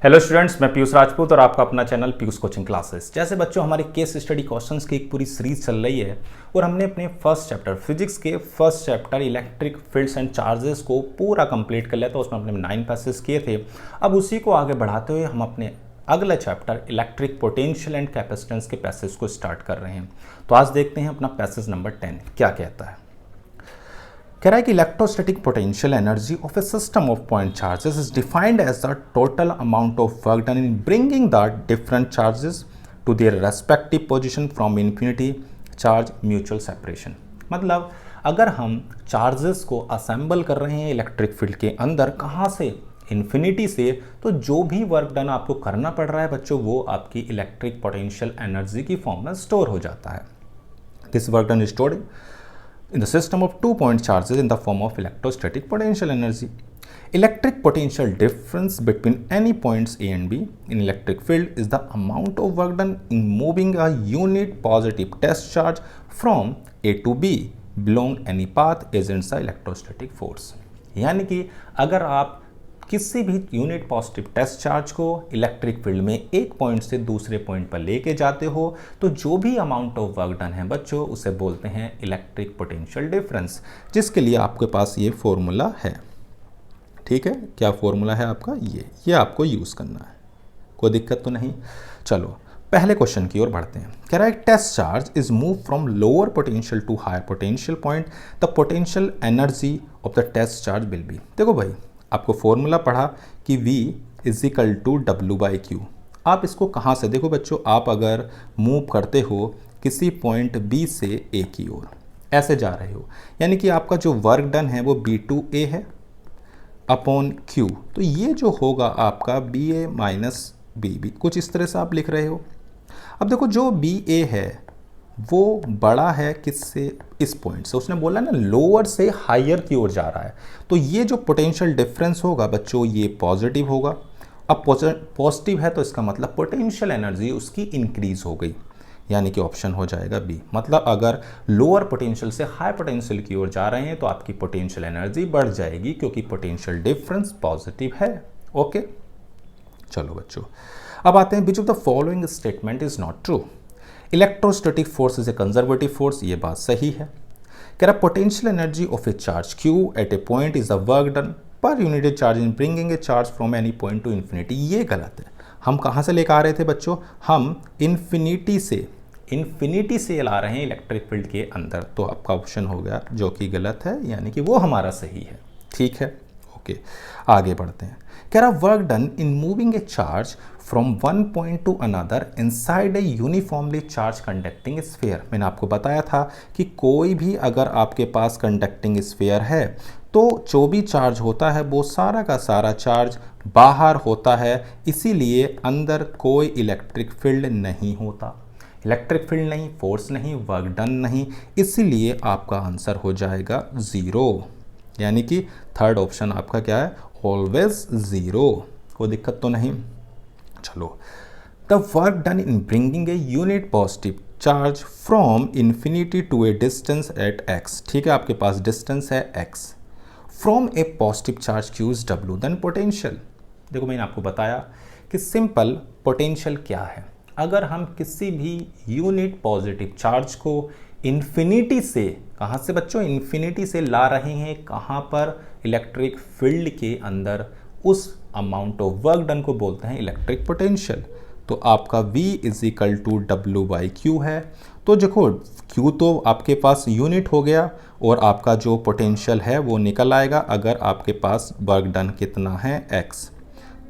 Hello students, मैं पीयूष राजपूत और आपका अपना चैनल पीयूष कोचिंग क्लासेस। जैसे बच्चों हमारी केस स्टडी क्वेश्चंस की एक पूरी सीरीज चल रही है और हमने अपने फर्स्ट चैप्टर फिजिक्स के first chapter electric fields and charges को पूरा कंप्लीट कर लिया था। उसमें हमने 9 पैसेज किए थे। अब उसी को आगे बढ़ाते हुए हम अपने अगला chapter electric potential and capacitance के पैसेज को स्टार्ट कर रहे हैं। तो आज देखते हैं अपना पैसेज नंबर 10 क्या कहता है। कह रहा है कि electrostatic potential energy of a system of point charges is defined as the total amount of work done in bringing the different charges to their respective position from infinity charge mutual separation. मतलब अगर हम charges को assemble कर रहे हैं electric field के अंदर, कहाँ से? इन्फिनिटी से, तो जो भी वर्क डन आपको करना पड़ रहा है बच्चों, वो आपकी इलेक्ट्रिक पोटेंशियल एनर्जी की फॉर्म में स्टोर हो जाता है। This work done is stored in the system of 2-point charges in the form of electrostatic potential energy. Electric potential difference between any points A and B in electric field is the amount of work done in moving a unit positive test charge from A to B along any path against the electrostatic force. यानी कि अगर आप किसी भी unit positive test charge को electric field में एक point से दूसरे पॉइंट पर लेके जाते हो, तो जो भी अमाउंट ऑफ वर्क डन है बच्चों, उसे बोलते हैं इलेक्ट्रिक पोटेंशियल डिफरेंस, जिसके लिए आपके पास ये फॉर्मूला है। ठीक है, क्या फॉर्मूला है आपका? ये आपको यूज़ करना है, कोई दिक्कत तो नहीं। चलो पहले क्वेश्चन की ओर बढ़ते हैं। कह रहा है test charge is move from lower potential to higher potential point, the potential energy of the test charge will be. देखो भाई, आपको फॉर्मूला पढ़ा कि V is equal to W/Q। आप इसको कहाँ से देखो बच्चों, आप अगर मूव करते हो किसी पॉइंट B से A की ओर, ऐसे जा रहे हो, यानी कि आपका जो वर्क डन है वो B/A है अपॉन Q। तो ये जो होगा आपका BA माइनस BB, कुछ इस तरह से आप लिख रहे हो। अब देखो जो BA है वो बड़ा है किससे? इस पॉइंट से। उसने बोला ना लोअर से हायर की ओर जा रहा है, तो ये जो पोटेंशियल डिफरेंस होगा बच्चों ये पॉजिटिव होगा। अब पॉजिटिव है तो इसका मतलब पोटेंशियल एनर्जी उसकी इंक्रीज हो गई, यानी कि ऑप्शन हो जाएगा बी। मतलब अगर लोअर पोटेंशियल से हाई पोटेंशियल की ओर जा रहे हैं तो आपकी पोटेंशियल एनर्जी बढ़ जाएगी, क्योंकि पोटेंशियल डिफरेंस पॉजिटिव है। ओके, चलो बच्चों अब आते हैं, which of the following statement is not true. Electrostatic force is a conservative force, ये बात सही है। कह रहा potential energy of a charge Q at a point is the work done per unit charge in bringing a charge from any point to infinity, ये गलत है। हम कहाँ से लेकर आ रहे थे बच्चों? हम इन्फिनिटी से ला रहे हैं इलेक्ट्रिक फील्ड के अंदर, तो आपका ऑप्शन हो गया जो कि गलत है, यानी कि वो हमारा सही है। ठीक है, ओके आगे बढ़ते हैं। कह रहा work done in moving A charge from one point two another inside a uniformly charge conducting sphere. मैंने आपको बताया था कि कोई भी अगर आपके पास कंडक्टिंग स्फीयर है तो जो भी चार्ज होता है वो सारा का सारा चार्ज बाहर होता है, इसीलिए अंदर कोई इलेक्ट्रिक फील्ड नहीं होता। इलेक्ट्रिक फील्ड नहीं, फोर्स नहीं, वर्क डन नहीं, इसीलिए आपका आंसर हो जाएगा 0, यानी कि थर्ड ऑप्शन आपका क्या है? ऑलवेज 0। कोई दिक्कत तो नहीं। चलो, the work done in bringing a unit positive charge from infinity to a distance at x। ठीक है, आपके पास डिस्टेंस है x from a positive charge Q is W, then potential. देखो मैंने आपको बताया कि सिंपल पोटेंशियल क्या है। अगर हम किसी भी यूनिट पॉजिटिव चार्ज को इन्फिनिटी से, कहाँ से बच्चों? इन्फिनिटी से ला रहे हैं, कहाँ पर? इलेक्ट्रिक फील्ड के अंदर, उस अमाउंट ऑफ वर्क डन को बोलते हैं इलेक्ट्रिक पोटेंशियल। तो आपका V is equal to W/Q है। तो देखो Q तो आपके पास यूनिट हो गया और आपका जो पोटेंशियल है वो निकल आएगा अगर आपके पास वर्क डन कितना है? x।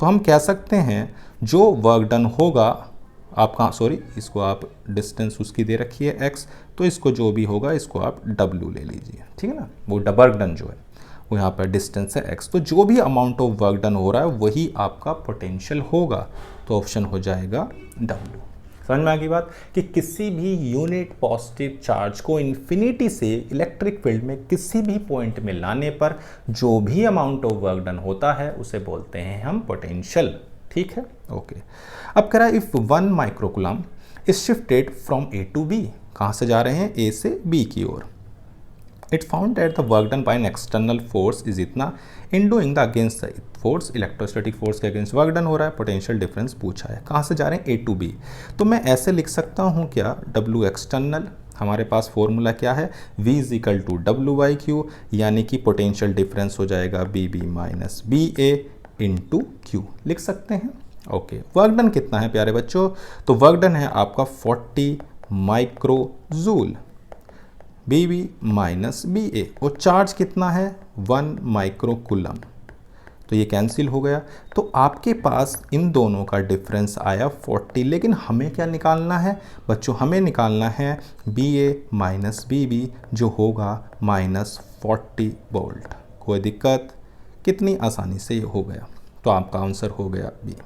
तो हम कह सकते हैं जो वर्क डन होगा आपका, सॉरी इसको आप डिस्टेंस उसकी दे रखी है x, तो इसको जो भी होगा इसको आप W ले लीजिए। ठीक है ना, वो वर्क डन जो है वो यहाँ पर डिस्टेंस है x, तो जो भी अमाउंट ऑफ वर्क डन हो रहा है वही आपका पोटेंशियल होगा, तो ऑप्शन हो जाएगा W। समझ में आ गई बात कि किसी भी यूनिट पॉजिटिव चार्ज को इन्फिनिटी से इलेक्ट्रिक फील्ड में किसी भी पॉइंट में लाने पर जो भी अमाउंट ऑफ वर्क डन होता है उसे बोलते हैं हम पोटेंशियल। ठीक है, ओके। अब कह रहा है if 1 microcoulomb is shifted from A to B, कहाँ से जा रहे हैं? A से B की ओर। It found that the work done by an external force is इतना in doing the against the force, electrostatic force के अगेंस्ट वर्क डन हो रहा है, पोटेंशियल डिफरेंस पूछा है। कहाँ से जा रहे हैं? ए टू बी। तो मैं ऐसे लिख सकता हूँ क्या, डब्ल्यू एक्सटर्नल, हमारे पास फॉर्मूला क्या है, V is equal to W by Q, यानी कि पोटेंशियल डिफरेंस हो जाएगा B B minus B A into Q, लिख सकते हैं। ओके, वर्क डन कितना है प्यारे बच्चों? तो वर्क डन है आपका 40 micro joule, B B minus B A, और चार्ज कितना है 1 माइक्रो कूलम, तो ये कैंसिल हो गया। तो आपके पास इन दोनों का डिफरेंस आया 40, लेकिन हमें क्या निकालना है बच्चों? हमें निकालना है बी ए माइनस बी बी, जो होगा माइनस 40 वोल्ट। कोई दिक्कत? कितनी आसानी से ये हो गया, तो आपका आंसर हो गया बी।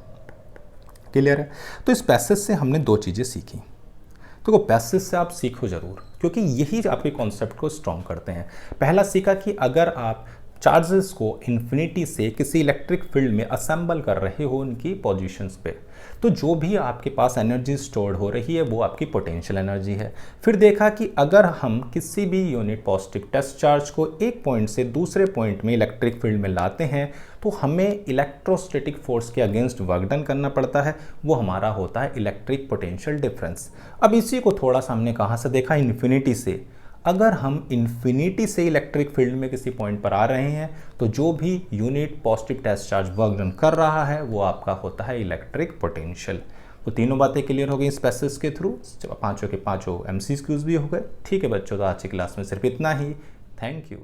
क्लियर है? तो इस पैसेज से हमने दो चीज़ें सीखी। तो पैसेज से आप सीखो ज़रूर, क्योंकि यही आपके कॉन्सेप्ट को स्ट्रॉन्ग करते हैं। पहला सीखा कि अगर आप चार्जेस को इन्फिनिटी से किसी इलेक्ट्रिक फील्ड में असेंबल कर रहे हो उनकी पोजीशंस पे, तो जो भी आपके पास एनर्जी स्टोर्ड हो रही है वो आपकी पोटेंशियल एनर्जी है। फिर देखा कि अगर हम किसी भी यूनिट पॉजिटिव टेस्ट चार्ज को एक पॉइंट से दूसरे पॉइंट में इलेक्ट्रिक फील्ड में लाते हैं तो हमें इलेक्ट्रोस्टैटिक फोर्स के अगेंस्ट वर्क डन करना पड़ता है, वो हमारा होता है इलेक्ट्रिक पोटेंशियल डिफरेंस। अब इसी को थोड़ा सा हमने कहाँ से देखा? इन्फिनिटी से। अगर हम इन्फिनिटी से इलेक्ट्रिक फील्ड में किसी पॉइंट पर आ रहे हैं तो जो भी unit positive test charge work done कर रहा है वो आपका होता है इलेक्ट्रिक पोटेंशियल। तो तीनों बातें क्लियर हो गई इस पैसेज के थ्रू, पांचों के पांचों MCQs भी हो गए। ठीक है बच्चों, तो आज की क्लास में सिर्फ इतना ही। Thank you.